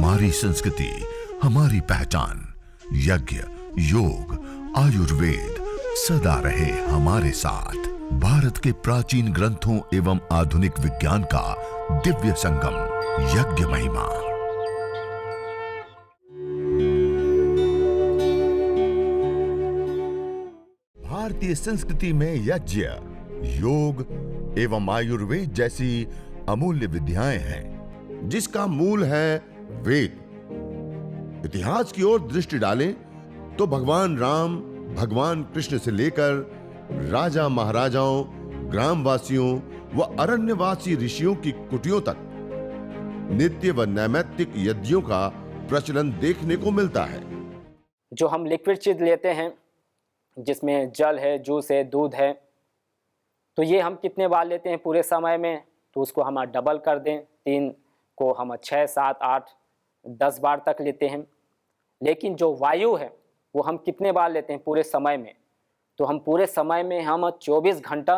हमारी संस्कृति, हमारी पहचान। यज्ञ, योग, आयुर्वेद सदा रहे हमारे साथ। भारत के प्राचीन ग्रंथों एवं आधुनिक विज्ञान का दिव्य संगम, यज्ञ महिमा। भारतीय संस्कृति में यज्ञ, योग एवं आयुर्वेद जैसी अमूल्य विद्याएं हैं, जिसका मूल है वेद। इतिहास की ओर दृष्टि डालें तो भगवान राम, भगवान कृष्ण से लेकर राजा महाराजाओं, ग्रामवासियों व अरण्यवासी ऋषियों की कुटियों तक नित्य व नैमित्तिक यज्ञों का प्रचलन देखने को मिलता है। जो हम लिक्विड चीज लेते हैं, जिसमें जल है, जूस है, दूध है, तो ये हम कितने बार लेते हैं पूरे समय में? तो उसको हम डबल कर दें, 3 को हम 6, 7, 8, 10 बार तक लेते हैं। लेकिन जो वायु है वो हम कितने बार लेते हैं पूरे समय में? तो हम पूरे समय में हम 24 घंटा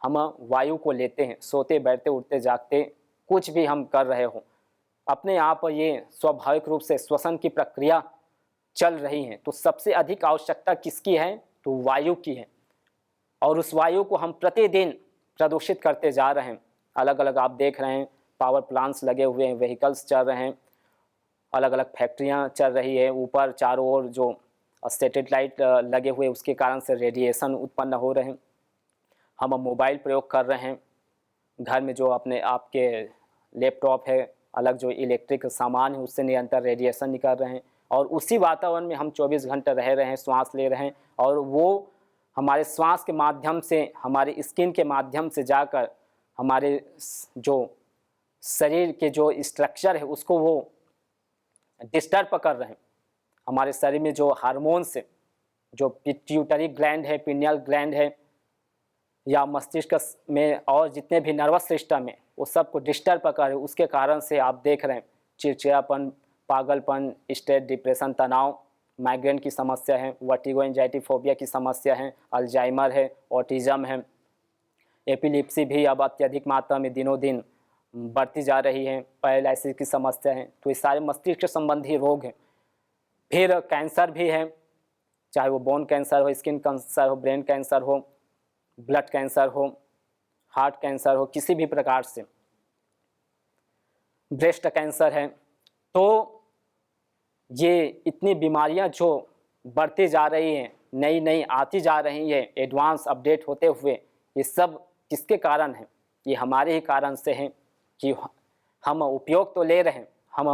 हम वायु को लेते हैं। सोते, बैठते, उठते, जागते, कुछ भी हम कर रहे हो, अपने आप ये स्वाभाविक रूप से श्वसन की प्रक्रिया चल रही है। तो सबसे अधिक आवश्यकता किसकी है? तो वायु की है। और उस वायु को हम प्रतिदिन प्रदूषित करते जा रहे हैं। अलग अलग आप देख रहे हैं, पावर प्लांट्स लगे हुए हैं, व्हीकल्स चल रहे हैं, अलग अलग फैक्ट्रियां चल रही है, ऊपर चारों ओर जो सैटेलाइट लगे हुए, उसके कारण से रेडिएशन उत्पन्न हो रहे हैं। हम मोबाइल प्रयोग कर रहे हैं, घर में जो अपने आपके लैपटॉप है, अलग जो इलेक्ट्रिक सामान है, उससे निरंतर रेडिएशन निकल रहे हैं। और उसी वातावरण में हम 24 घंटे रह रहे हैं, श्वास ले रहे हैं, और वो हमारे श्वास के माध्यम से, हमारी स्किन के माध्यम से जाकर हमारे जो शरीर के जो स्ट्रक्चर है उसको वो डिस्टर्ब कर रहे हैं। हमारे शरीर में जो हार्मोन्स है, जो पिट्यूटरी ग्लैंड है, पिनियल ग्लैंड है, या मस्तिष्क में और जितने भी नर्वस सिस्टम है, वो सबको डिस्टर्ब कर रहे हैं। उसके कारण से आप देख रहे हैं चिड़चिड़ापन, पागलपन, स्ट्रेस, डिप्रेशन, तनाव, माइग्रेन की समस्या है, वर्टिगो, एंजाइटी, फोबिया की समस्या है, अल्जाइमर है, ऑटिज्म है, एपिलिप्सी भी अब अत्यधिक मात्रा में दिनों दिन बढ़ती जा रही है, पैरालिसिस की समस्या है। तो ये सारे मस्तिष्क संबंधी रोग हैं। फिर कैंसर भी है, चाहे वो बोन कैंसर हो, स्किन कैंसर हो, ब्रेन कैंसर हो, ब्लड कैंसर हो, हार्ट कैंसर हो, किसी भी प्रकार से, ब्रेस्ट कैंसर है। तो ये इतनी बीमारियां जो बढ़ती जा रही हैं, नई नई आती जा रही है, एडवांस अपडेट होते हुए, ये सब किसके कारण है? ये हमारे ही कारण से है कि हम उपयोग तो ले रहे हैं, हम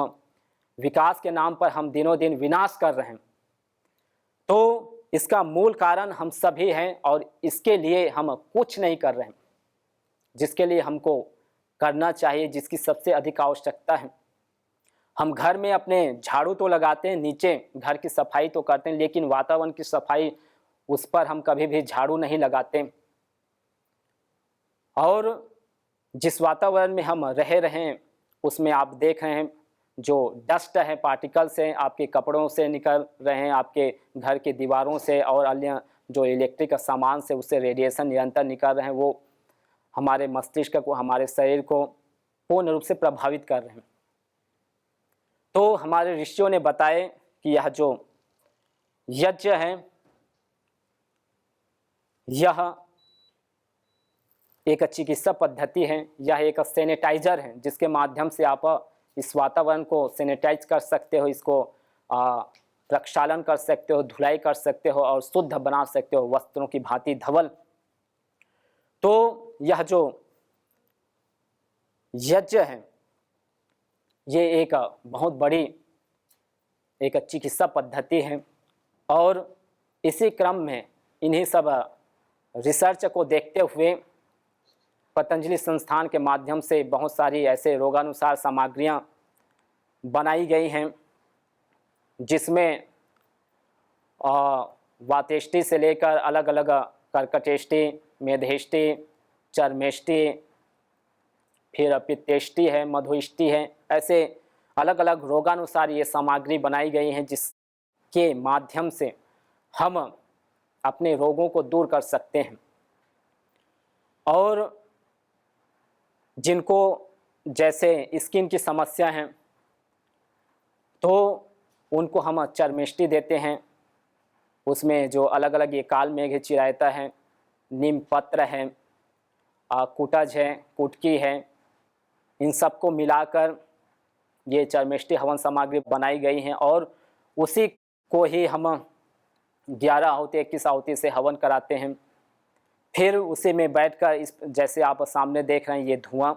विकास के नाम पर हम दिनों दिन विनाश कर रहे हैं। तो इसका मूल कारण हम सभी हैं, और इसके लिए हम कुछ नहीं कर रहे हैं, जिसके लिए हमको करना चाहिए, जिसकी सबसे अधिक आवश्यकता है। हम घर में अपने झाड़ू तो लगाते हैं, नीचे घर की सफाई तो करते हैं, लेकिन वातावरण की सफाई, उस पर हम कभी भी झाड़ू नहीं लगाते। और जिस वातावरण में हम रह रहे हैं उसमें आप देख रहे हैं जो डस्ट है, पार्टिकल्स हैं, आपके कपड़ों से निकल रहे हैं, आपके घर की दीवारों से और अन्य जो इलेक्ट्रिक सामान से उससे रेडिएशन निरंतर निकल रहे हैं, वो हमारे मस्तिष्क को, हमारे शरीर को पूर्ण रूप से प्रभावित कर रहे हैं। तो हमारे ऋषियों ने बताए कि यह जो यज्ञ है, यह एक चिकित्सा पद्धति है, यह एक सैनिटाइजर है, जिसके माध्यम से आप इस वातावरण को सैनिटाइज कर सकते हो, इसको प्रक्षालन कर सकते हो, धुलाई कर सकते हो और शुद्ध बना सकते हो, वस्त्रों की भांति धवल। तो यह जो यज्ञ है, ये एक बहुत बड़ी एक चिकित्सा पद्धति है। और इसी क्रम में इन्हीं सब रिसर्च को देखते हुए पतंजलि संस्थान के माध्यम से बहुत सारी ऐसे रोगानुसार सामग्रियां बनाई गई हैं, जिसमें वातेष्टि से लेकर अलग अलग कर्कटेष्टि, मेधेष्टि, चर्मेष्टि, फिर पित्तेष्टि है, मधुष्टि है, ऐसे अलग अलग रोगानुसार ये सामग्री बनाई गई हैं, जिसके माध्यम से हम अपने रोगों को दूर कर सकते हैं। और जिनको जैसे स्किन की समस्या है, तो उनको हम चर्मिष्टी देते हैं। उसमें जो अलग अलग ये काल मेघ चिरायता है, नीम पत्र है, कुटज है, कुटकी है, इन सबको मिलाकर ये चर्मिष्टी हवन सामग्री बनाई गई हैं और उसी को ही हम 11 आहुति 21 आहुति से हवन कराते हैं। फिर उसी में बैठकर इस जैसे आप सामने देख रहे हैं ये धुआं,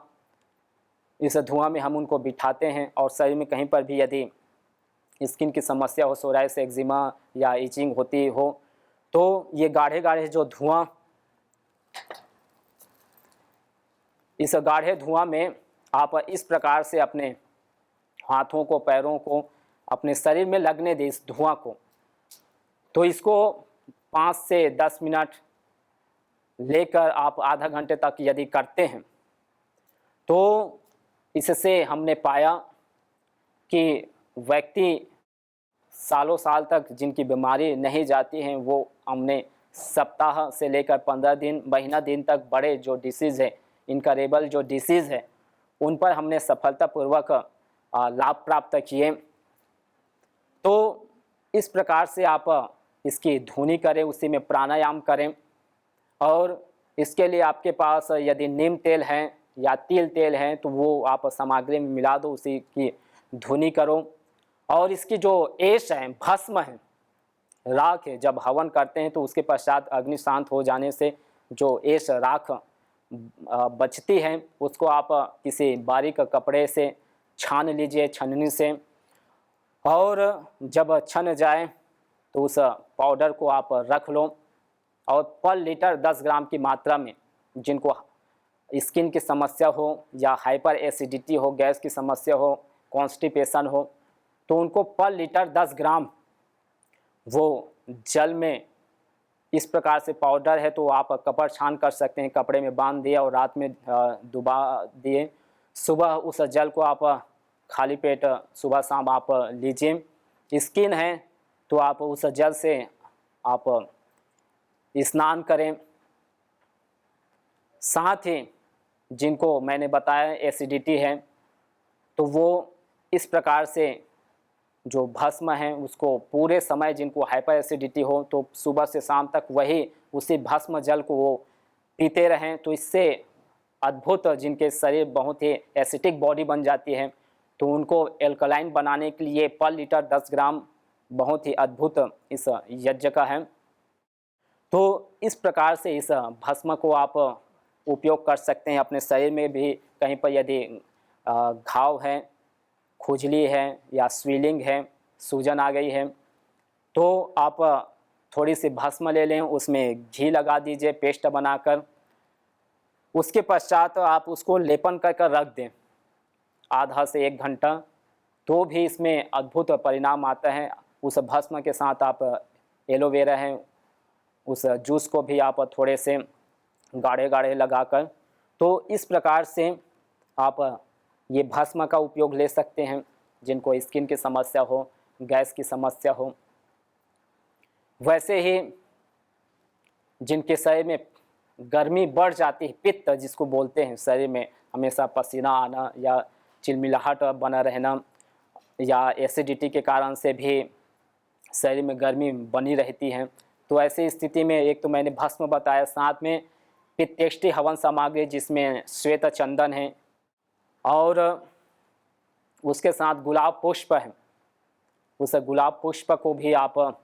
इस धुआं में हम उनको बिठाते हैं और शरीर में कहीं पर भी यदि स्किन की समस्या हो, सोराइसिस, एक्जिमा या इचिंग होती हो, तो ये गाढ़े गाढ़े जो धुआं, इस गाढ़े धुआं में आप इस प्रकार से अपने हाथों को, पैरों को, अपने शरीर में लगने दें इस धुआं को। तो इसको 5 से 10 मिनट लेकर आप आधा घंटे तक यदि करते हैं तो इससे हमने पाया कि व्यक्ति सालों साल तक जिनकी बीमारी नहीं जाती हैं, वो हमने सप्ताह से लेकर 15 दिन, महीना दिन तक बड़े जो डिसीज़ है, इनकरेबल जो डिसीज़ है, उन पर हमने सफलतापूर्वक लाभ प्राप्त किए। तो इस प्रकार से आप इसकी धुनी करें, उसी में प्राणायाम करें और इसके लिए आपके पास यदि नीम तेल है या तिल तेल है तो वो आप सामग्री में मिला दो, उसी की धुनी करो। और इसकी जो एश है, भस्म है, राख है, जब हवन करते हैं तो उसके पश्चात अग्नि शांत हो जाने से जो एश राख बचती है उसको आप किसी बारीक कपड़े से छान लीजिए, छन्नी से, और जब छन जाए तो उस पाउडर को आप रख लो और पर लीटर 10 ग्राम की मात्रा में जिनको स्किन की समस्या हो या हाइपर एसिडिटी हो, गैस की समस्या हो, कॉन्स्टिपेशन हो, तो उनको पर लीटर 10 ग्राम वो जल में इस प्रकार से पाउडर है तो आप कपड़ छान कर सकते हैं, कपड़े में बांध दिए और रात में डुबा दिए। सुबह उस जल को आप खाली पेट सुबह शाम आप लीजिए। स्किन है तो आप उस जल से आप स्नान करें। साथ ही जिनको मैंने बताया एसिडिटी है तो वो इस प्रकार से जो भस्म है उसको पूरे समय, जिनको हाइपर एसिडिटी हो तो सुबह से शाम तक वही उसी भस्म जल को वो पीते रहें। तो इससे अद्भुत, जिनके शरीर बहुत ही एसिडिक बॉडी बन जाती है तो उनको एल्कलाइन बनाने के लिए पर लीटर 10 ग्राम बहुत ही अद्भुत इस यज्ञ का है। तो इस प्रकार से इस भस्म को आप उपयोग कर सकते हैं अपने शरीर में भी। कहीं पर यदि घाव है, खुजली है या स्वेलिंग है, सूजन आ गई है, तो आप थोड़ी सी भस्म ले लें, उसमें घी लगा दीजिए पेस्ट बनाकर। उसके पश्चात आप उसको लेपन कर कर रख दें आधा से 1 घंटा, तो भी इसमें अद्भुत परिणाम आता है। उस भस्म के साथ आप एलोवेरा है, उस जूस को भी आप थोड़े से गाढ़े गाढ़े लगाकर, तो इस प्रकार से आप ये भस्म का उपयोग ले सकते हैं जिनको स्किन की समस्या हो, गैस की समस्या हो। वैसे ही जिनके शरीर में गर्मी बढ़ जाती है, पित्त जिसको बोलते हैं, शरीर में हमेशा पसीना आना या चिलमिलाहट बना रहना या एसिडिटी के कारण से भी शरीर में गर्मी बनी रहती है, तो ऐसी स्थिति में एक तो मैंने भस्म बताया, साथ में पित्तेष्टि हवन सामग्री जिसमें श्वेत चंदन है और उसके साथ गुलाब पुष्प है। उस गुलाब पुष्प को भी आप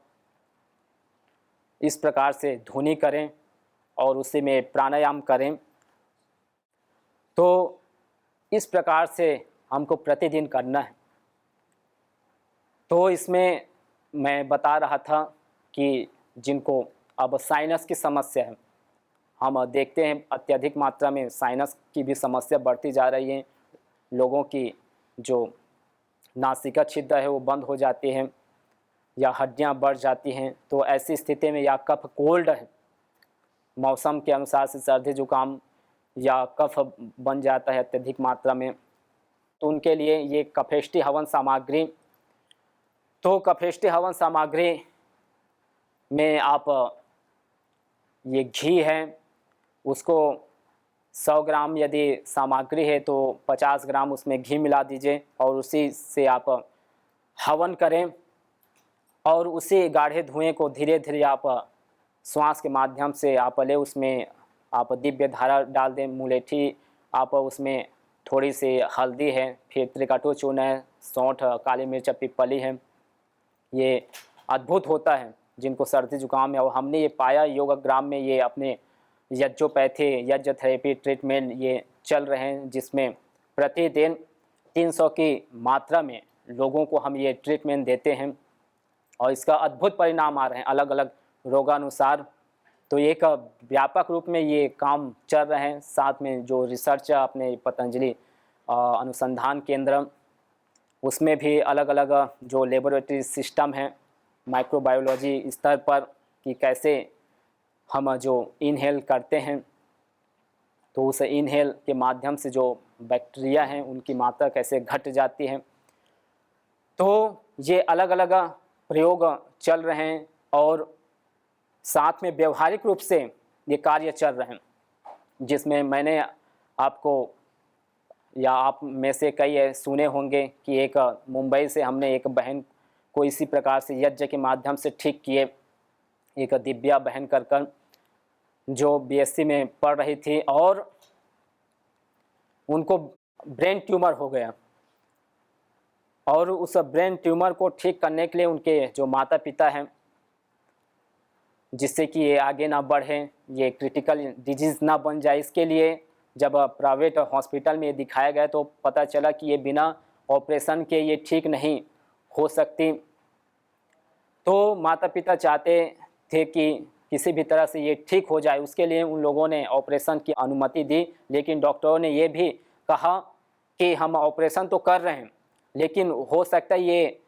इस प्रकार से धुनी करें और उसी में प्राणायाम करें। तो इस प्रकार से हमको प्रतिदिन करना है। तो इसमें मैं बता रहा था कि जिनको अब साइनस की समस्या है, हम देखते हैं अत्यधिक मात्रा में साइनस की भी समस्या बढ़ती जा रही है। लोगों की जो नासिका छिद्र है वो बंद हो जाती है या हड्डियां बढ़ जाती हैं। तो ऐसी स्थिति में या कफ कोल्ड है, मौसम के अनुसार से सर्दी जुकाम या कफ बन जाता है अत्यधिक मात्रा में, तो उनके लिए ये कफेष्टि हवन सामग्री, तो कफेष्टि हवन सामग्री में आप ये घी है उसको 100 ग्राम यदि सामग्री है तो 50 ग्राम उसमें घी मिला दीजिए और उसी से आप हवन करें और उसी गाढ़े धुएं को धीरे धीरे आप श्वास के माध्यम से आप ले, उसमें आप दिव्य धारा डाल दें। मुलेठी आप उसमें थोड़ी सी हल्दी है, फिर त्रिकटु चूर्ण है, सौंठ, काली मिर्च, पिपली है। ये अद्भुत होता है जिनको सर्दी जुकाम है। और हमने ये पाया योगाग्राम में, ये अपने यज्ञोपैथी यज्ञ थेरेपी ट्रीटमेंट ये चल रहे हैं, जिसमें प्रतिदिन 300 की मात्रा में लोगों को हम ये ट्रीटमेंट देते हैं और इसका अद्भुत परिणाम आ रहे हैं अलग अलग रोगानुसार। तो एक व्यापक रूप में ये काम चल रहे हैं। साथ में जो रिसर्च अपने पतंजलि अनुसंधान केंद्र, उसमें भी अलग अलग जो लेबोरेटरी सिस्टम है माइक्रोबायोलॉजी स्तर पर, कि कैसे हम जो इनहेल करते हैं तो उस इनहेल के माध्यम से जो बैक्टीरिया हैं उनकी मात्रा कैसे घट जाती है। तो ये अलग अलग प्रयोग चल रहे हैं और साथ में व्यवहारिक रूप से ये कार्य चल रहे हैं, जिसमें मैंने आपको या आप में से कई सुने होंगे कि एक मुंबई से हमने एक बहन को इसी प्रकार से यज्ञ के माध्यम से ठीक किए। एक दिव्या बहन कर जो बीएससी में पढ़ रही थी और उनको ब्रेन ट्यूमर हो गया, और उस ब्रेन ट्यूमर को ठीक करने के लिए उनके जो माता पिता हैं, जिससे कि ये आगे ना बढ़े, ये क्रिटिकल डिजीज़ ना बन जाए, इसके लिए जब प्राइवेट हॉस्पिटल में दिखाया गया तो पता चला कि ये बिना ऑपरेशन के ये ठीक नहीं हो सकती। तो माता पिता चाहते थे कि किसी भी तरह से ये ठीक हो जाए, उसके लिए उन लोगों ने ऑपरेशन की अनुमति दी। लेकिन डॉक्टरों ने ये भी कहा कि हम ऑपरेशन तो कर रहे हैं लेकिन हो सकता है ये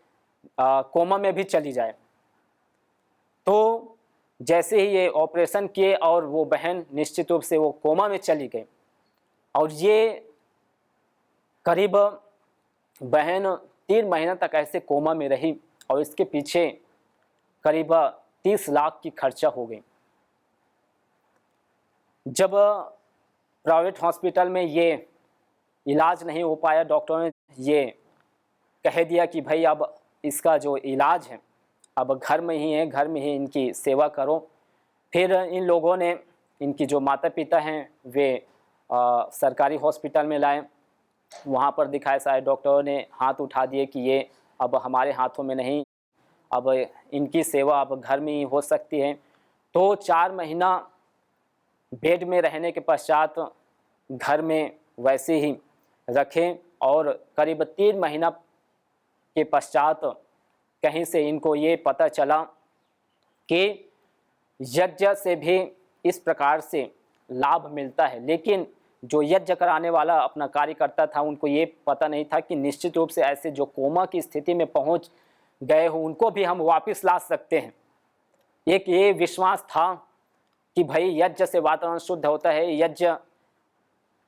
कोमा में भी चली जाए। तो जैसे ही ये ऑपरेशन किए और वो बहन निश्चित रूप से वो कोमा में चली गई, और ये करीब बहन 3 महीना तक ऐसे कोमा में रही और इसके पीछे करीब 30 लाख की खर्चा हो गई। जब प्राइवेट हॉस्पिटल में ये इलाज नहीं हो पाया, डॉक्टरों ने ये कह दिया कि भाई अब इसका जो इलाज है अब घर में ही है, घर में ही इनकी सेवा करो। फिर इन लोगों ने इनकी जो माता पिता हैं वे सरकारी हॉस्पिटल में लाए, वहाँ पर दिखाए। सारे डॉक्टरों ने हाथ उठा दिए कि ये अब हमारे हाथों में नहीं, अब इनकी सेवा अब घर में ही हो सकती है। तो 4 महीना बेड में रहने के पश्चात घर में वैसे ही रखें और करीब 3 महीना के पश्चात कहीं से इनको ये पता चला कि यज्ञ से भी इस प्रकार से लाभ मिलता है। लेकिन जो यज्ञ कराने वाला अपना कार्य करता था, उनको ये पता नहीं था कि निश्चित रूप से ऐसे जो कोमा की स्थिति में पहुंच गए हो उनको भी हम वापस ला सकते हैं। एक ये विश्वास था कि भाई यज्ञ से वातावरण शुद्ध होता है। यज्ञ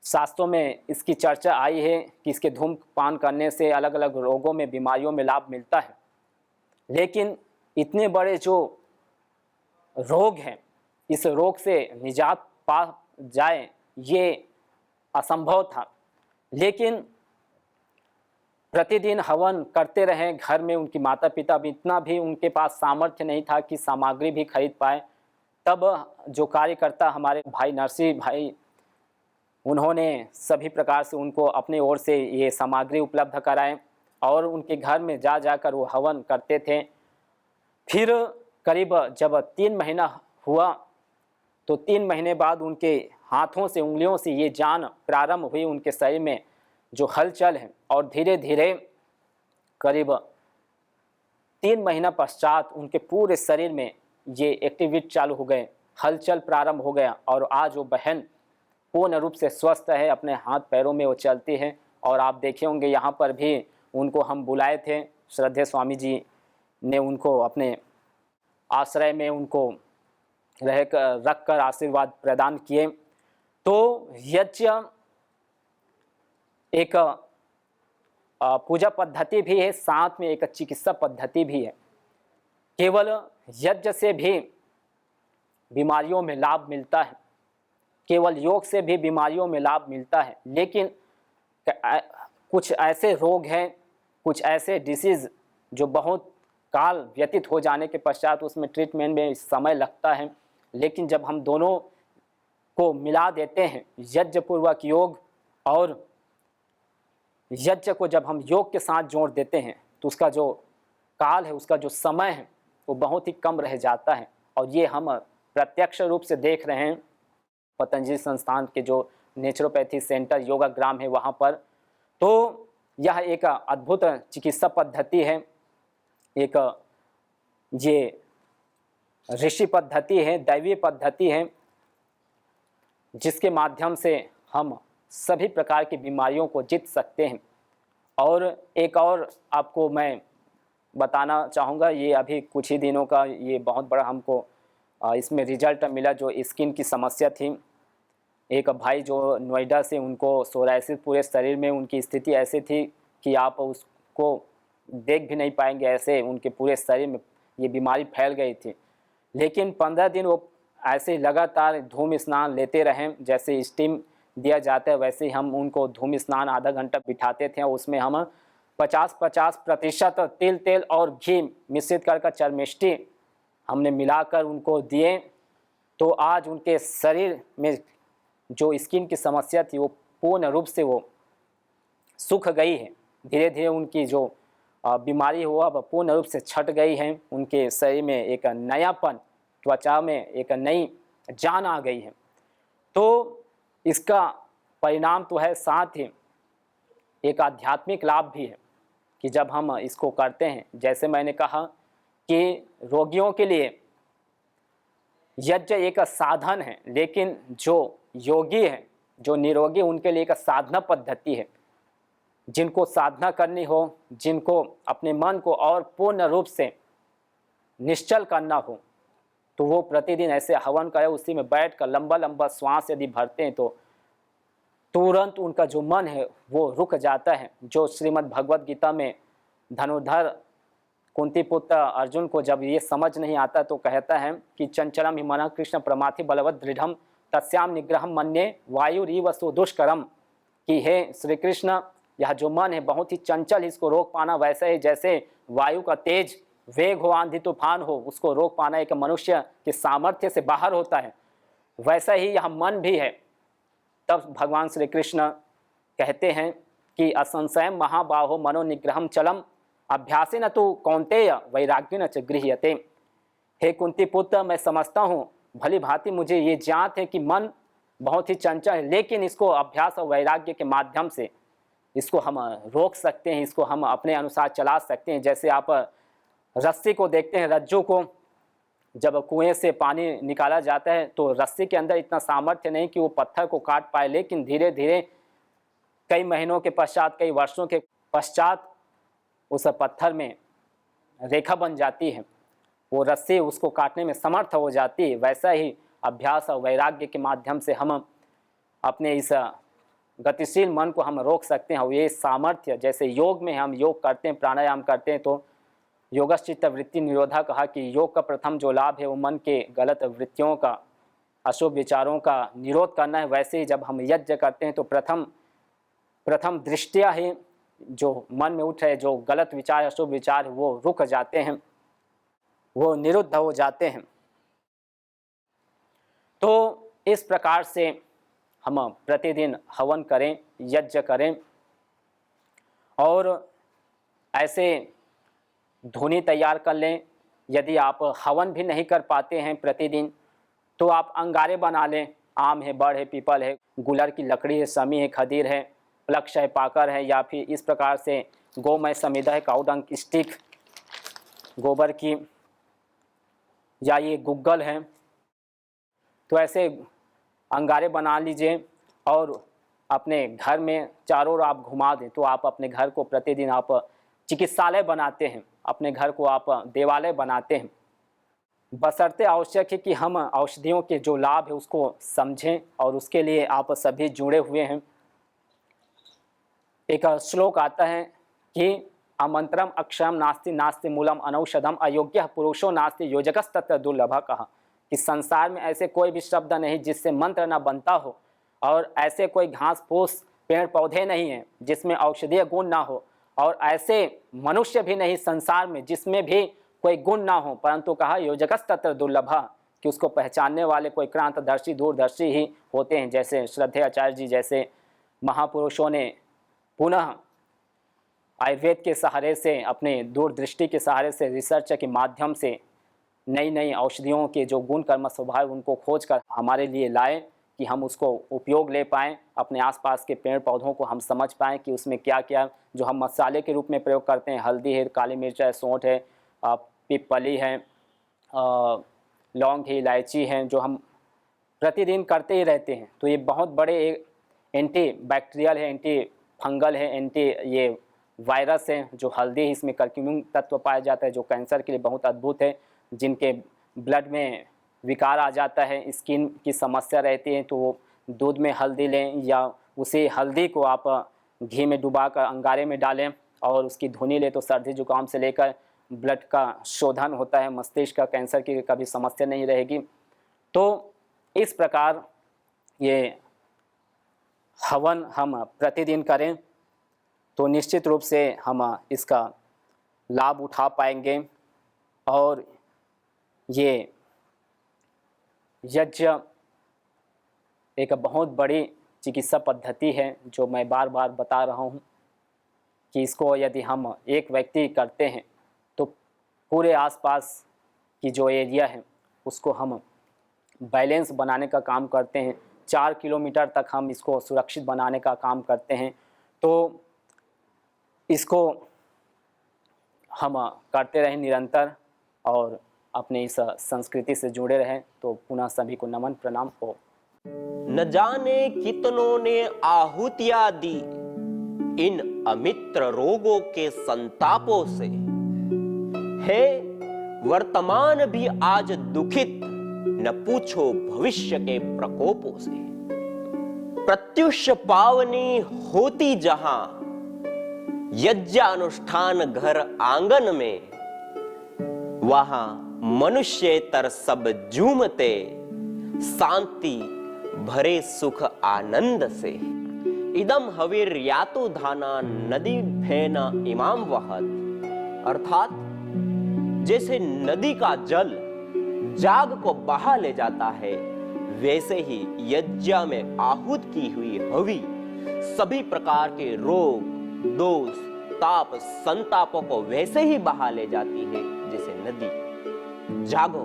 शास्त्रों में इसकी चर्चा आई है कि इसके धूम्रपान करने से अलग अलग रोगों में, बीमारियों में लाभ मिलता है। लेकिन इतने बड़े जो रोग हैं, इस रोग से निजात पा जाए ये असंभव था। लेकिन प्रतिदिन हवन करते रहे घर में, उनकी माता पिता भी, इतना भी उनके पास सामर्थ्य नहीं था कि सामग्री भी खरीद पाए। तब जो कार्यकर्ता हमारे भाई नरसिंह भाई, उन्होंने सभी प्रकार से उनको अपने ओर से ये सामग्री उपलब्ध कराए और उनके घर में जा जाकर वो हवन करते थे। फिर करीब जब 3 महीना हुआ तो 3 महीने बाद उनके हाथों से, उंगलियों से ये जान प्रारंभ हुई उनके शरीर में जो हलचल है, और धीरे धीरे करीब 3 महीना पश्चात उनके पूरे शरीर में ये एक्टिविटी चालू हो गए, हलचल प्रारंभ हो गया। और आज वो बहन पूर्ण रूप से स्वस्थ है, अपने हाथ पैरों में वो चलती है। और आप देखे होंगे यहाँ पर भी उनको हम बुलाए थे, श्रद्धेय स्वामी जी ने उनको अपने आश्रय में उनको रख कर आशीर्वाद प्रदान किए। तो यज्ञ एक पूजा पद्धति भी है, साथ में एक चिकित्सा पद्धति भी है। केवल यज्ञ से भी बीमारियों में लाभ मिलता है, केवल योग से भी बीमारियों में लाभ मिलता है। लेकिन कुछ ऐसे रोग हैं, कुछ ऐसे डिसीज़ जो बहुत काल व्यतीत हो जाने के पश्चात उसमें ट्रीटमेंट में समय लगता है। लेकिन जब हम दोनों को मिला देते हैं, यज्ञपूर्वक योग और यज्ञ को जब हम योग के साथ जोड़ देते हैं, तो उसका जो काल है, उसका जो समय है, वो बहुत ही कम रह जाता है। और ये हम प्रत्यक्ष रूप से देख रहे हैं पतंजलि संस्थान के जो नेचुरोपैथी सेंटर योगाग्राम है वहाँ पर। तो यह एक अद्भुत चिकित्सा पद्धति है, एक ये ऋषि पद्धति है, दैवीय पद्धति है, जिसके माध्यम से हम सभी प्रकार की बीमारियों को जीत सकते हैं। और एक और आपको मैं बताना चाहूँगा, ये अभी कुछ ही दिनों का ये बहुत बड़ा हमको इसमें रिजल्ट मिला। जो स्किन की समस्या थी, एक भाई जो नोएडा से, उनको सोराइसिस पूरे शरीर में, उनकी स्थिति ऐसी थी कि आप उसको देख भी नहीं पाएंगे, ऐसे उनके पूरे शरीर में ये बीमारी फैल गई थी। लेकिन 15 दिन वो ऐसे लगातार धूम स्नान लेते रहें, जैसे स्टीम दिया जाता है वैसे ही हम उनको धूम स्नान आधा घंटा बिठाते थे। उसमें हम 50-50% तिल, तेल और घी मिश्रित कर चरमिष्टी हमने मिलाकर उनको दिए। तो आज उनके शरीर में जो स्किन की समस्या थी वो पूर्ण रूप से वो सूख गई है। धीरे धीरे उनकी जो बीमारी हो अब पूर्ण रूप से छट गई है। उनके शरीर में एक नयापन, त्वचा में एक नई जान आ गई है। तो इसका परिणाम तो है, साथ ही एक आध्यात्मिक लाभ भी है कि जब हम इसको करते हैं, जैसे मैंने कहा कि रोगियों के लिए यज्ञ एक साधन है, लेकिन जो योगी है, जो निरोगी, उनके लिए एक साधना पद्धति है। जिनको साधना करनी हो, जिनको अपने मन को और पूर्ण रूप से निश्चल करना हो, तो वो प्रतिदिन ऐसे हवन करें। उसी में बैठकर लंबा लंबा श्वास यदि भरते हैं तो तुरंत उनका जो मन है वो रुक जाता है। जो श्रीमद् भगवद गीता में धनुर्धर कुंती पुत्र अर्जुन को जब ये समझ नहीं आता तो कहता है कि चंचलम हि मनः कृष्ण प्रमाथि बलवत् दृढ़म तस्याम निग्रहम मन्ये वायुरीव सुदुष्करम, कि हे श्री कृष्ण, यह जो मन है बहुत ही चंचल, इसको रोक पाना वैसे ही जैसे वायु का तेज वेग हो, आंधी तूफान हो, उसको रोक पाना एक मनुष्य के सामर्थ्य से बाहर होता है, वैसा ही यह मन भी है। तब भगवान श्री कृष्ण कहते हैं कि असंशयम महाबाहो मनो निग्रहम चलम अभ्यासे न तो कौन्तेय वैराग्य न च गृह्यते। हे कुंती पुत्र, मैं समझता हूँ, भली भांति मुझे ये ज्ञात है कि मन बहुत ही चंचल है, लेकिन इसको अभ्यास और वैराग्य के माध्यम से इसको हम रोक सकते हैं, इसको हम अपने अनुसार चला सकते हैं। जैसे आप रस्सी को देखते हैं, रज्जू को जब कुएं से पानी निकाला जाता है तो रस्सी के अंदर इतना सामर्थ्य नहीं कि वो पत्थर को काट पाए, लेकिन धीरे धीरे कई महीनों के पश्चात, कई वर्षों के पश्चात उस पत्थर में रेखा बन जाती है, वो रस्सी उसको काटने में समर्थ हो जाती है। वैसा ही अभ्यास और वैराग्य के माध्यम से हम अपने इस गतिशील मन को हम रोक सकते हैं। और ये सामर्थ्य, जैसे योग में हम योग करते हैं, प्राणायाम करते हैं, तो योगश्चित्त वृत्ति निरोधा कहा कि योग का प्रथम जो लाभ है वो मन के गलत वृत्तियों का, अशुभ विचारों का निरोध करना है। वैसे ही जब हम यज्ञ करते हैं तो प्रथम दृष्टिया ही जो मन में उठ रहे जो गलत विचार, अशुभ विचार, वो रुक जाते हैं, वो निरुद्ध हो जाते हैं। तो इस प्रकार से हम प्रतिदिन हवन करें, यज्ञ करें, और ऐसे धुनी तैयार कर लें। यदि आप हवन भी नहीं कर पाते हैं प्रतिदिन, तो आप अंगारे बना लें। आम है, बड़ है, पीपल है, गुलर की लकड़ी है, समी है, खदीर है, प्लक्ष है, पाकर है, या फिर इस प्रकार से गोमय समिधा है, काउडंग स्टिक गोबर की, या ये गुग्गल है। तो ऐसे अंगारे बना लीजिए और अपने घर में चारों ओर आप घुमा दें, तो आप अपने घर को प्रतिदिन आप चिकित्सालय बनाते हैं, अपने घर को आप देवालय बनाते हैं। बशर्ते आवश्यक है कि हम औषधियों के जो लाभ है उसको समझें, और उसके लिए आप सभी जुड़े हुए हैं। एक श्लोक आता है कि अमंत्रम अक्षरम नास्ति नास्ति मूलम अनौषधम अयोग्य पुरुषो नास्ति योजकस्तत्र दुर्लभ, कहा कि संसार में ऐसे कोई भी शब्द नहीं जिससे मंत्र न बनता हो, और ऐसे कोई घास फूस पेड़ पौधे नहीं हैं जिसमें औषधीय गुण ना हो, और ऐसे मनुष्य भी नहीं संसार में जिसमें भी कोई गुण ना हो, परंतु कहा योजकस्तत्र दुर्लभा, कि उसको पहचानने वाले कोई क्रांतदर्शी दूरदर्शी ही होते हैं। जैसे श्रद्धेय आचार्य जी जैसे महापुरुषों ने पुनः आयुर्वेद के सहारे से, अपने दूरदृष्टि के सहारे से, रिसर्च के माध्यम से नई नई औषधियों के जो गुण कर्म स्वभाव उनको खोज कर हमारे लिए लाए कि हम उसको उपयोग ले पाएँ, अपने आसपास के पेड़ पौधों को हम समझ पाएँ कि उसमें क्या क्या जो हम मसाले के रूप में प्रयोग करते हैं, हल्दी है, काली मिर्च है, सौंठ है, पिपली है, लौंग है, इलायची है, जो हम प्रतिदिन करते ही रहते हैं। तो ये बहुत बड़े एंटी बैक्टीरियल है, एंटी फंगल है, एंटी ये वायरस है। जो हल्दी है इसमें कर्क्यूमिन तत्व पाया जाता है जो कैंसर के लिए बहुत अद्भुत है। जिनके ब्लड में विकार आ जाता है, स्किन की समस्या रहती है, तो वो दूध में हल्दी लें या उसी हल्दी को आप घी में डुबाकर अंगारे में डालें और उसकी धुनी लें तो सर्दी जुकाम से लेकर ब्लड का शोधन होता है, मस्तिष्क का कैंसर की कभी समस्या नहीं रहेगी। तो इस प्रकार ये हवन हम प्रतिदिन करें तो निश्चित रूप से हम इसका लाभ उठा पाएंगे। और ये यज्ञ एक बहुत बड़ी चिकित्सा पद्धति है जो मैं बार बार बता रहा हूँ कि इसको यदि हम एक व्यक्ति करते हैं तो पूरे आसपास की जो एरिया है उसको हम बैलेंस बनाने का काम करते हैं। 4 किलोमीटर तक हम इसको सुरक्षित बनाने का काम करते हैं। तो इसको हम करते रहें निरंतर और अपने इस संस्कृति से जुड़े रहें। तो पुनः सभी को नमन प्रणाम हो। न जाने कितनों ने आहुतियां दी इन अमित्र रोगों के संतापों से, है वर्तमान भी आज दुखित, न पूछो भविष्य के प्रकोपों से। प्रत्युष पावनी होती जहां यज्ञानुष्ठान घर आंगन में, वहां मनुष्येतर सब झूमते शांति भरे सुख आनंद से। इदम हविर्यातु धाना नदी फेना इमाम वहत, अर्थात जैसे नदी का जल जाग को बहा ले जाता है, वैसे ही यज्ञ में आहूत की हुई हवि सभी प्रकार के रोग, दोष, ताप, संतापों को वैसे ही बहा ले जाती है जैसे नदी। जागो।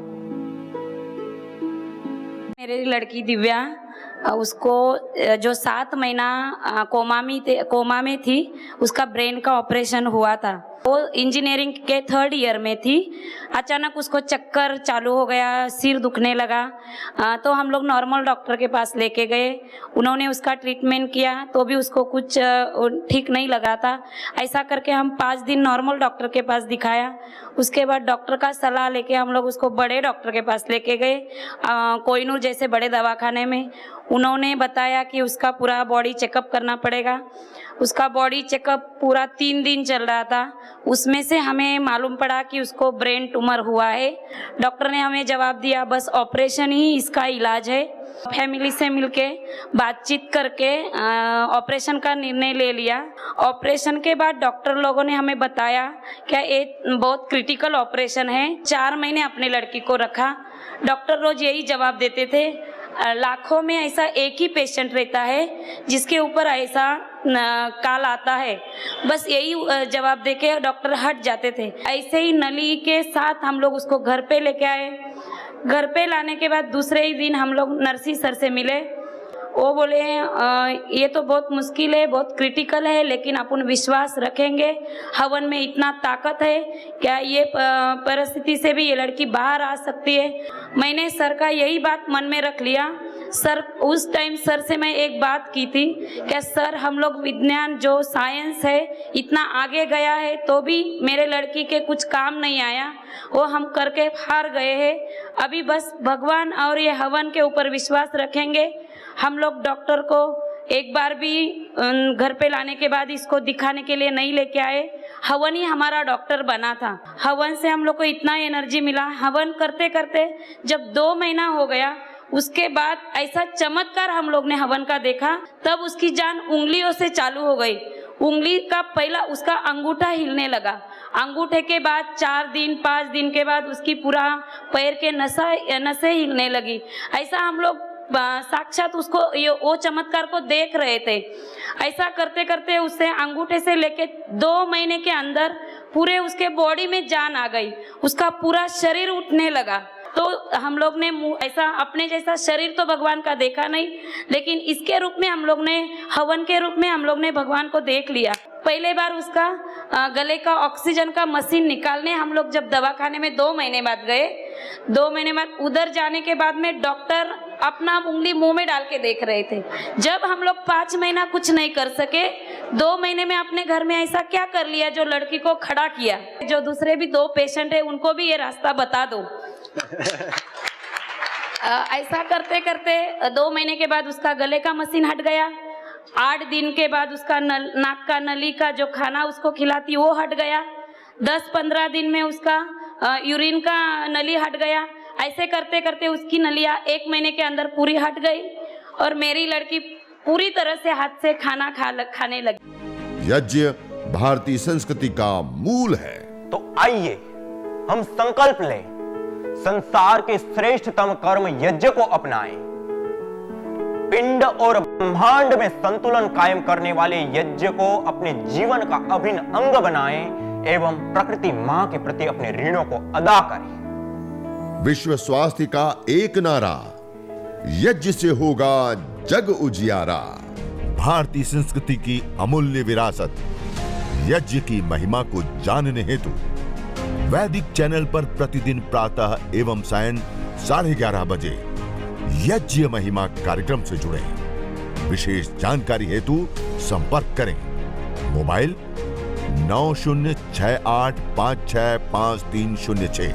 मेरी लड़की दिव्या, उसको जो 7 महीना कोमा में थी, उसका ब्रेन का ऑपरेशन हुआ था। वो इंजीनियरिंग के 3rd ईयर में थी। अचानक उसको चक्कर चालू हो गया, सिर दुखने लगा। तो हम लोग नॉर्मल डॉक्टर के पास लेके गए। उन्होंने उसका ट्रीटमेंट किया तो भी उसको कुछ ठीक नहीं लगा था। ऐसा करके हम 5 दिन नॉर्मल डॉक्टर के पास दिखाया। उसके बाद डॉक्टर का सलाह लेके हम लोग उसको बड़े डॉक्टर के पास लेके गए, कोहिनूर जैसे बड़े दवाखाने में। उन्होंने बताया कि उसका पूरा बॉडी चेकअप करना पड़ेगा। उसका बॉडी चेकअप पूरा 3 दिन चल रहा था। उसमें से हमें मालूम पड़ा कि उसको ब्रेन ट्यूमर हुआ है। डॉक्टर ने हमें जवाब दिया बस ऑपरेशन ही इसका इलाज है। फैमिली से मिलके बातचीत करके ऑपरेशन का निर्णय ले लिया। ऑपरेशन के बाद डॉक्टर लोगों ने हमें बताया कि ये बहुत क्रिटिकल ऑपरेशन है। 4 महीने अपने लड़की को रखा। डॉक्टर रोज यही जवाब देते थे, लाखों में ऐसा एक ही पेशेंट रहता है जिसके ऊपर ऐसा काल आता है। बस यही जवाब देके डॉक्टर हट जाते थे। ऐसे ही नली के साथ हम लोग उसको घर पे लेके आए। घर पे लाने के बाद दूसरे ही दिन हम लोग नर्सी सर से मिले। वो बोले ये तो बहुत मुश्किल है, बहुत क्रिटिकल है, लेकिन अपन विश्वास रखेंगे, हवन में इतना ताकत है, क्या ये परिस्थिति से भी ये लड़की बाहर आ सकती है। मैंने सर का यही बात मन में रख लिया। सर उस टाइम सर से मैं एक बात की थी कि सर हम लोग विज्ञान जो साइंस है इतना आगे गया है तो भी मेरे लड़की के कुछ काम नहीं आया, वो हम करके हार गए हैं। अभी बस भगवान और ये हवन के ऊपर विश्वास रखेंगे। हम लोग डॉक्टर को एक बार भी घर पे लाने के बाद इसको दिखाने के लिए नहीं लेके आए। हवन ही हमारा डॉक्टर बना था। हवन से हम लोग को इतना एनर्जी मिला। हवन करते करते जब 2 महीना हो गया, उसके बाद ऐसा चमत्कार हम लोग ने हवन का देखा। तब उसकी जान उंगलियों से चालू हो गई। उंगली का पहला उसका अंगूठा हिलने लगा। अंगूठे के बाद 4 दिन 5 दिन के बाद उसकी पूरा पैर के नसें हिलने लगी। ऐसा हम लोग साक्षात उसको वो चमत्कार को देख रहे थे। ऐसा करते करते उससे अंगूठे से लेके 2 महीने के अंदर पूरे उसके बॉडी में जान आ गई, उसका पूरा शरीर उठने लगा। तो हम लोग ने ऐसा अपने जैसा शरीर तो भगवान का देखा नहीं, लेकिन इसके रूप में हम लोग ने, हवन के रूप में हम लोग ने भगवान को देख लिया। पहले बार उसका गले का ऑक्सीजन का मशीन निकालने हम लोग जब दवाखाने में 2 महीने बाद गए, 2 महीने बाद उधर जाने के बाद में डॉक्टर अपना उंगली मुंह में डाल के देख रहे थे। जब हम लोग 5 महीना कुछ नहीं कर सके, 2 महीने में अपने घर में ऐसा क्या कर लिया जो लड़की को खड़ा किया। जो दूसरे भी 2 पेशेंट है उनको भी ये रास्ता बता दो। ऐसा करते करते 2 महीने के बाद उसका गले का मशीन हट गया। 8 दिन के बाद उसका नाक का नली का जो खाना उसको खिलाती वो हट गया। 10-15 दिन में उसका यूरिन का नली हट गया। ऐसे करते करते उसकी नलियाँ 1 महीने के अंदर पूरी हट गई और मेरी लड़की पूरी तरह से हाथ से खाना खाने लगी। यज्ञ भारतीय संस्कृति का मूल है। तो आइए हम संकल्प लें, संसार के श्रेष्ठतम कर्म यज्ञ को अपनाएं। पिंड और ब्रह्मांड में संतुलन कायम करने वाले यज्ञ को अपने जीवन का अभिन्न अंग बनाएं एवं प्रकृति मां के प्रति अपने ऋणों को अदा करें। विश्व स्वास्थ्य का एक नारा, यज्ञ से होगा जग उजियारा। भारतीय संस्कृति की अमूल्य विरासत यज्ञ की महिमा को जानने हेतु वैदिक चैनल पर प्रतिदिन प्रातः एवं सायं 11:30 बजे यज्ञ महिमा कार्यक्रम से जुड़े। विशेष जानकारी हेतु संपर्क करें। मोबाइल 9068565306।